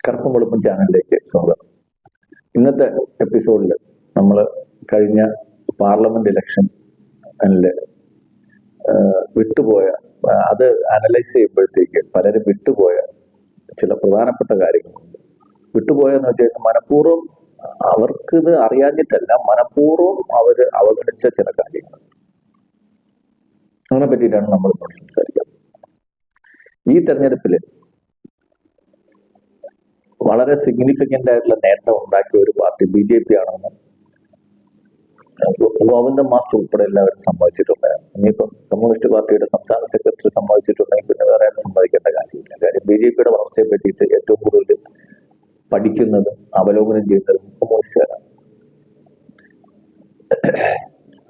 കറുപ്പും വെളുപ്പും ചാനലിലേക്ക് സ്വാഗതം. ഇന്നത്തെ എപ്പിസോഡിൽ നമ്മൾ കഴിഞ്ഞ പാർലമെന്റ് ഇലക്ഷനിൽ വിട്ടുപോയ, അത് അനലൈസ് ചെയ്യുമ്പോഴത്തേക്ക് പലരും വിട്ടുപോയ ചില പ്രധാനപ്പെട്ട കാര്യങ്ങളുണ്ട്. വിട്ടുപോയെന്ന് വെച്ച് കഴിഞ്ഞാൽ മനഃപൂർവ്വം അവർക്കിത് അറിയാഞ്ഞിട്ടല്ല, മനഃപൂർവ്വം അവർ അവഗണിച്ച ചില കാര്യങ്ങൾ. അതിനെ പറ്റിയിട്ടാണ് നമ്മൾ ഇപ്പോൾ സംസാരിക്കുന്നത്. ഈ തെരഞ്ഞെടുപ്പിൽ വളരെ സിഗ്നിഫിക്കന്റ് ആയിട്ടുള്ള നേട്ടം ഉണ്ടാക്കിയ ഒരു പാർട്ടി BJP ആണെന്ന് ഗോവിന്ദ മാസ്റ്റർ ഉൾപ്പെടെ എല്ലാവരും സമ്മതിച്ചിട്ടുണ്ടായിരുന്നു. ഇനിയിപ്പം കമ്മ്യൂണിസ്റ്റ് പാർട്ടിയുടെ സംസ്ഥാന സെക്രട്ടറി സമ്മതിച്ചിട്ടുണ്ടെങ്കിൽ പിന്നെ വേറെ ആരും സമ്മതിക്കേണ്ട കാര്യമില്ല. കാര്യം BJPയുടെ വളർച്ചയെ പറ്റിയിട്ട് ഏറ്റവും കൂടുതൽ പഠിക്കുന്നതും അവലോകനം ചെയ്യുന്നതും കമ്മ്യൂണിസ്റ്റുകാരാണ്.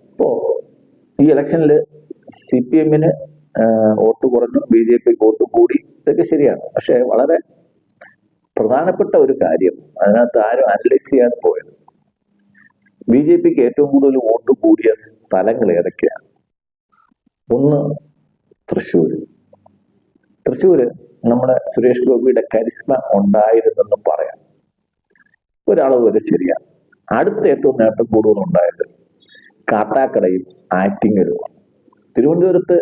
ഇപ്പോ ഈ ഇലക്ഷനിൽ CPM-ന് വോട്ട് കുറഞ്ഞു, BJPക്ക് വോട്ട് കൂടി, ഇതൊക്കെ ശരിയാണ്. പക്ഷെ വളരെ പ്രധാനപ്പെട്ട ഒരു കാര്യം അതിനകത്ത് ആരും അനലൈസ് ചെയ്യാൻ പോയത്, BJPക്ക് ഏറ്റവും കൂടുതൽ വോട്ട് കൂടിയ സ്ഥലങ്ങൾ ഏതൊക്കെയാണ്? ഒന്ന് തൃശ്ശൂര് നമ്മുടെ സുരേഷ് ഗോപിയുടെ കരിസ്മ ഉണ്ടായിരുന്നെന്ന് പറയാം, ഒരളവ് വരെ ശരിയാണ്. അടുത്ത ഏറ്റവും നേട്ടം കൂടുതൽ ഉണ്ടായത് കാട്ടാക്കടയും ആറ്റിങ്ങലുമാണ്. തിരുവനന്തപുരത്ത്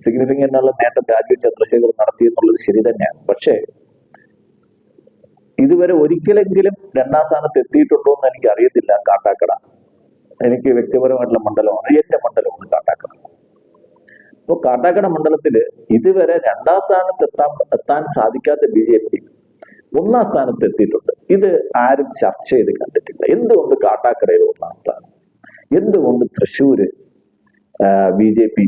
സിഗ്നിഫിക്കന്റ് ഉള്ള നേട്ടം രാജീവ് ചന്ദ്രശേഖർ നടത്തിയെന്നുള്ളത് ശരി തന്നെയാണ്. പക്ഷേ ഇതുവരെ ഒരിക്കലെങ്കിലും രണ്ടാം സ്ഥാനത്ത് എത്തിയിട്ടുണ്ടോ എന്ന് എനിക്ക് അറിയത്തില്ല. കാട്ടാക്കട എനിക്ക് വ്യക്തിപരമായിട്ടുള്ള മണ്ഡലമാണ്, എന്റെ മണ്ഡലമാണ് കാട്ടാക്കട. അപ്പോൾ കാട്ടാക്കട മണ്ഡലത്തില് ഇതുവരെ രണ്ടാം സ്ഥാനത്ത് എത്താൻ സാധിക്കാത്ത BJP ഒന്നാം സ്ഥാനത്ത് എത്തിയിട്ടുണ്ട്. ഇത് ആരും ചർച്ച ചെയ്ത് കണ്ടിട്ടില്ല. എന്തുകൊണ്ട് കാട്ടാക്കടയിൽ ഒന്നാം സ്ഥാനം? എന്തുകൊണ്ട് തൃശ്ശൂര് BJP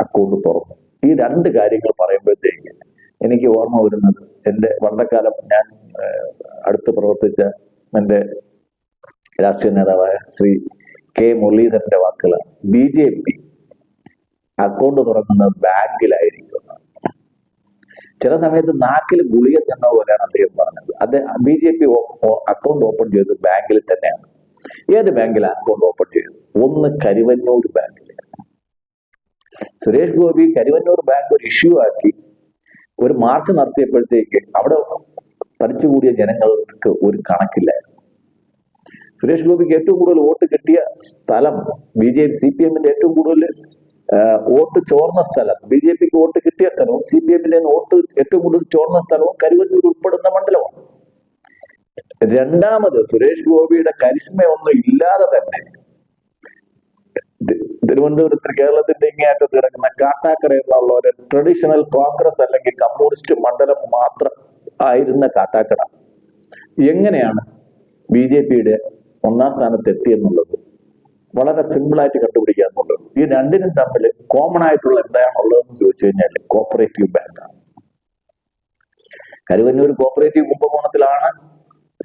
അക്കൗണ്ട് തുറന്നു? ഈ രണ്ട് കാര്യങ്ങൾ പറയുമ്പോഴത്തേക്ക് എനിക്ക് ഓർമ്മ വരുന്നത് എൻ്റെ വളരെക്കാലം ഞാൻ അടുത്ത് പ്രവർത്തിച്ച എൻ്റെ രാഷ്ട്രീയ നേതാവായ ശ്രീ K. മുരളീധരന്റെ വാക്കുകളാണ്. BJP അക്കൗണ്ട് തുറക്കുന്നത് ബാങ്കിലായിരിക്കും. ചില സമയത്ത് നാക്കിൽ ഗുളിക തന്ന പോലെയാണ് അദ്ദേഹം പറഞ്ഞത്. BJP അക്കൗണ്ട് ഓപ്പൺ ചെയ്തത് ബാങ്കിൽ തന്നെയാണ്. ഏത് ബാങ്കിലാണ് അക്കൗണ്ട് ഓപ്പൺ ചെയ്തത്? ഒന്ന് കരുവന്നൂർ ബാങ്കിൽ. സുരേഷ് ഗോപി കരുവന്നൂർ ബാങ്ക് ഒരു ഇഷ്യൂ ആക്കി ഒരു മാർച്ച് നടത്തിയപ്പോഴത്തേക്ക് അവിടെ തടിച്ചുകൂടിയ ജനങ്ങൾക്ക് ഒരു കണക്കില്ലായിരുന്നു. സുരേഷ് ഗോപിക്ക് ഏറ്റവും കൂടുതൽ വോട്ട് കിട്ടിയ സ്ഥലം CPM-ന്റെ ഏറ്റവും കൂടുതൽ വോട്ട് ചോർന്ന സ്ഥലം, BJPക്ക് വോട്ട് കിട്ടിയ സ്ഥലവും CPM-ന്റെ വോട്ട് ഏറ്റവും കൂടുതൽ ചോർന്ന സ്ഥലവും കരുവന്നൂർ ഉൾപ്പെടുന്ന മണ്ഡലമാണ്. രണ്ടാമത് സുരേഷ് ഗോപിയുടെ കരിസ്മയൊന്നും ഇല്ലാതെ തന്നെ തിരുവനന്തപുരത്ത് കേരളത്തിന്റെ ഇങ്ങേയറ്റത്ത് കിടക്കുന്ന കാട്ടാക്കട എന്നുള്ള ഒരു ട്രഡീഷണൽ കോൺഗ്രസ് അല്ലെങ്കിൽ കമ്മ്യൂണിസ്റ്റ് മണ്ഡലം മാത്രം ആയിരുന്ന കാട്ടാക്കട എങ്ങനെയാണ് BJPയുടെ ഒന്നാം സ്ഥാനത്ത് എത്തിയെന്നുള്ളത് വളരെ സിമ്പിളായിട്ട് കണ്ടുപിടിക്കാന്നുള്ളത്. ഈ രണ്ടിനും തമ്മിൽ കോമൺ ആയിട്ടുള്ള എന്താണുള്ളതെന്ന് ചോദിച്ചു കഴിഞ്ഞാൽ കോപ്പറേറ്റീവ് ബാങ്കാണ്. കരുവന്നൂർ കോപ്പറേറ്റീവ് കുംഭകോണത്തിലാണ്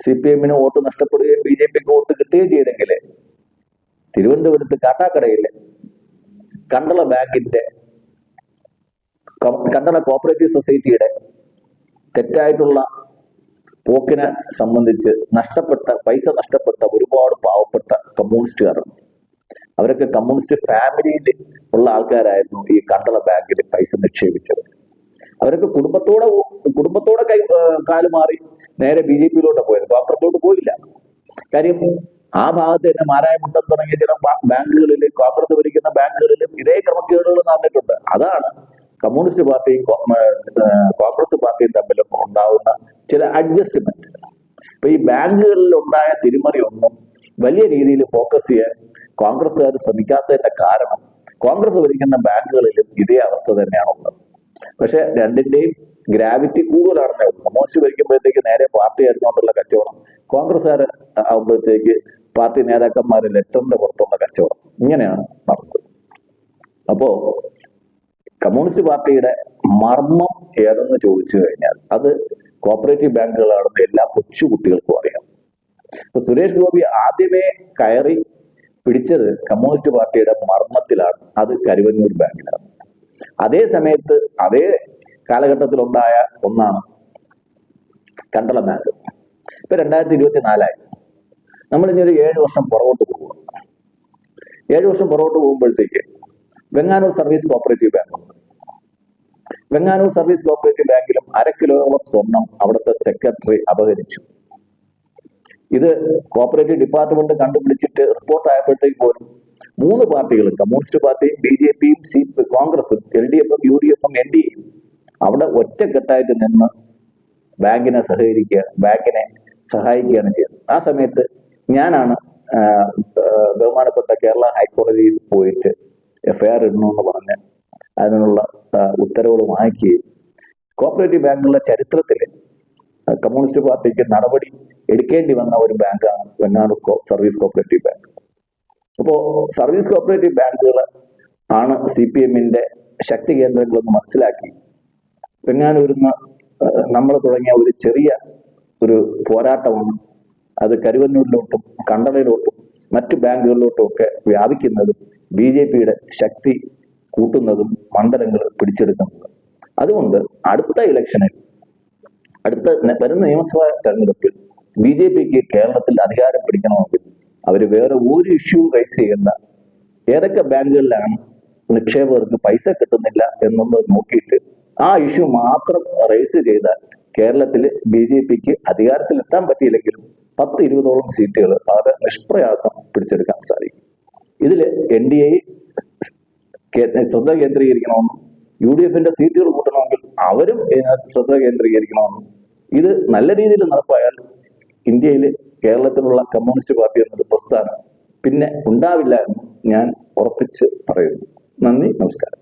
CPM-ന് വോട്ട് നഷ്ടപ്പെടുകയും BJPക്ക് വോട്ട് കിട്ടുകയും ചെയ്തെങ്കിൽ തിരുവനന്തപുരത്ത് കാട്ടാക്കടയിലെ കണ്ടള ബാങ്കിന്റെ കണ്ടള കോപ്പറേറ്റീവ് സൊസൈറ്റിയുടെ തെറ്റായിട്ടുള്ള പോക്കിനെ സംബന്ധിച്ച് പൈസ നഷ്ടപ്പെട്ട ഒരുപാട് പാവപ്പെട്ട കമ്മ്യൂണിസ്റ്റുകാരുണ്ട്. അവരൊക്കെ കമ്മ്യൂണിസ്റ്റ് ഫാമിലിയിൽ ഉള്ള ആൾക്കാരായിരുന്നു ഈ കണ്ടള ബാങ്കിൽ പൈസ നിക്ഷേപിച്ചത്. അവരൊക്കെ കുടുംബത്തോടെ കാലുമാറി നേരെ BJPയിലോട്ട് പോയത്, കോൺഗ്രസിലോട്ട് പോയില്ല. കാര്യം ആ ഭാഗത്ത് തന്നെ മാരായമുട്ടം തുടങ്ങിയ ചില ബാങ്കുകളിൽ, കോൺഗ്രസ് ഭരിക്കുന്ന ബാങ്കുകളിലും ഇതേ ക്രമക്കേടുകൾ നടന്നിട്ടുണ്ട്. അതാണ് കമ്മ്യൂണിസ്റ്റ് പാർട്ടിയും കോൺഗ്രസ് പാർട്ടിയും തമ്മിലും ഉണ്ടാവുന്ന ചില അഡ്ജസ്റ്റ്മെന്റ്. ഇപ്പൊ ഈ ബാങ്കുകളിൽ ഉണ്ടായ തിരിമറി ഒന്നും വലിയ രീതിയിൽ ഫോക്കസ് ചെയ്യാൻ കോൺഗ്രസ്സുകാർ ശ്രമിക്കാത്തതിന്റെ കാരണം കോൺഗ്രസ് ഭരിക്കുന്ന ബാങ്കുകളിലും ഇതേ അവസ്ഥ തന്നെയാണുള്ളത്. പക്ഷെ രണ്ടിന്റെയും ഗ്രാവിറ്റി കൂടുതലാണെന്നേ ഉള്ളൂ. കമ്മ്യൂണിസ്റ്റ് ഭരിക്കുമ്പോഴത്തേക്ക് നേരെ പാർട്ടി ആയിരുന്നോണ്ടുള്ള കച്ചവടം, കോൺഗ്രസ്സുകാർ ആകുമ്പോഴത്തേക്ക് പാർട്ടി നേതാക്കന്മാര് ലെറ്ററിന്റെ പുറത്തുള്ള കച്ചവടം, ഇങ്ങനെയാണ് നടന്നത്. അപ്പോ കമ്മ്യൂണിസ്റ്റ് പാർട്ടിയുടെ മർമ്മം ഏതെന്ന് ചോദിച്ചു കഴിഞ്ഞാൽ അത് കോപ്പറേറ്റീവ് ബാങ്കുകളാണെന്ന് എല്ലാ കൊച്ചുകുട്ടികൾക്കും അറിയാം. ഇപ്പൊ സുരേഷ് ഗോപി ആദ്യമേ കയറി പിടിച്ചത് കമ്മ്യൂണിസ്റ്റ് പാർട്ടിയുടെ മർമ്മത്തിലാണ്, അത് കരുവന്നൂർ ബാങ്കിലാണ്. അതേ സമയത്ത് അതേ കാലഘട്ടത്തിലുണ്ടായ ഒന്നാണ് കണ്ടള ബാങ്ക്. ഇപ്പൊ 2024 നമ്മൾ ഇനി ഒരു 7 വർഷം പുറകോട്ട് പോകുക. 7 വർഷം പുറകോട്ട് പോകുമ്പോഴത്തേക്ക് വെങ്ങാനൂർ സർവീസ് കോപ്പറേറ്റീവ് ബാങ്ക് ഉണ്ട്. വെങ്ങാനൂർ സർവീസ് കോപ്പറേറ്റീവ് ബാങ്കിലും 1/2 കിലോയോളം സ്വർണം അവിടുത്തെ സെക്രട്ടറി അപഹരിച്ചു. ഇത് കോപ്പറേറ്റീവ് ഡിപ്പാർട്ട്മെന്റ് കണ്ടുപിടിച്ചിട്ട് റിപ്പോർട്ട് ആയപ്പോഴത്തേക്ക് പോലും 3 പാർട്ടികളും, കമ്മ്യൂണിസ്റ്റ് പാർട്ടിയും BJPയും കോൺഗ്രസും LDFും UDFും NDAയും അവിടെ ഒറ്റക്കെട്ടായിട്ട് നിന്ന് ബാങ്കിനെ സഹായിക്കുകയാണ് ചെയ്യുന്നത്. ആ സമയത്ത് ഞാനാണ് ബഹുമാനപ്പെട്ട കേരള ഹൈക്കോടതിയിൽ പോയിട്ട് FIR ഇടണമെന്ന് പറഞ്ഞ് അതിനുള്ള ഉത്തരവുകൾ വാങ്ങിക്കുകയും കോപ്പറേറ്റീവ് ബാങ്കുകളുടെ ചരിത്രത്തിൽ കമ്മ്യൂണിസ്റ്റ് പാർട്ടിക്ക് നടപടി എടുക്കേണ്ടി വന്ന ഒരു ബാങ്കാണ് വെങ്ങാനൂർ സർവീസ് കോപ്പറേറ്റീവ് ബാങ്ക്. അപ്പോൾ സർവീസ് കോപ്പറേറ്റീവ് ബാങ്കുകൾ ആണ് CPMന്റെ ശക്തി കേന്ദ്രങ്ങളെന്ന് മനസ്സിലാക്കി വെങ്ങാനൂരിൽ നിന്ന് നമ്മൾ തുടങ്ങിയ ഒരു ചെറിയ പോരാട്ടമാണ് അത് കരുവന്നൂരിലോട്ടും കണ്ടളയിലോട്ടും മറ്റു ബാങ്കുകളിലോട്ടും ഒക്കെ വ്യാപിക്കുന്നതും BJPയുടെ ശക്തി കൂട്ടുന്നതും മണ്ഡലങ്ങൾ പിടിച്ചെടുക്കുന്നതും. അതുകൊണ്ട് അടുത്ത ഇലക്ഷനിൽ, വരുന്ന നിയമസഭാ തെരഞ്ഞെടുപ്പിൽ BJPക്ക് കേരളത്തിൽ അധികാരം പിടിക്കണമെങ്കിൽ അവർ വേറെ ഒരു ഇഷ്യൂ റൈസ് ചെയ്യേണ്ട, ഏതൊക്കെ ബാങ്കുകളിലാണ് നിക്ഷേപകർക്ക് പൈസ കിട്ടുന്നില്ല എന്നുള്ളത് നോക്കിയിട്ട് ആ ഇഷ്യൂ മാത്രം റൈസ് ചെയ്താൽ കേരളത്തിൽ BJPക്ക് അധികാരത്തിലെത്താൻ പറ്റിയില്ലെങ്കിലും 10-20ഓളം സീറ്റുകൾ വളരെ നിഷ്പ്രയാസം പിടിച്ചെടുക്കാൻ സാധിക്കും. ഇതിൽ NDA ശ്രദ്ധ കേന്ദ്രീകരിക്കണമെന്നും UDFന്റെ സീറ്റുകൾ കൂട്ടണമെങ്കിൽ അവരും ഇതിനകത്ത് ശ്രദ്ധ കേന്ദ്രീകരിക്കണമെന്നും, ഇത് നല്ല രീതിയിൽ നടപ്പായാൽ ഇന്ത്യയിൽ കേരളത്തിലുള്ള കമ്മ്യൂണിസ്റ്റ് പാർട്ടി എന്നൊരു പ്രസ്ഥാനം പിന്നെ ഉണ്ടാവില്ല എന്ന് ഞാൻ ഉറപ്പിച്ച് പറയുന്നു. നന്ദി, നമസ്കാരം.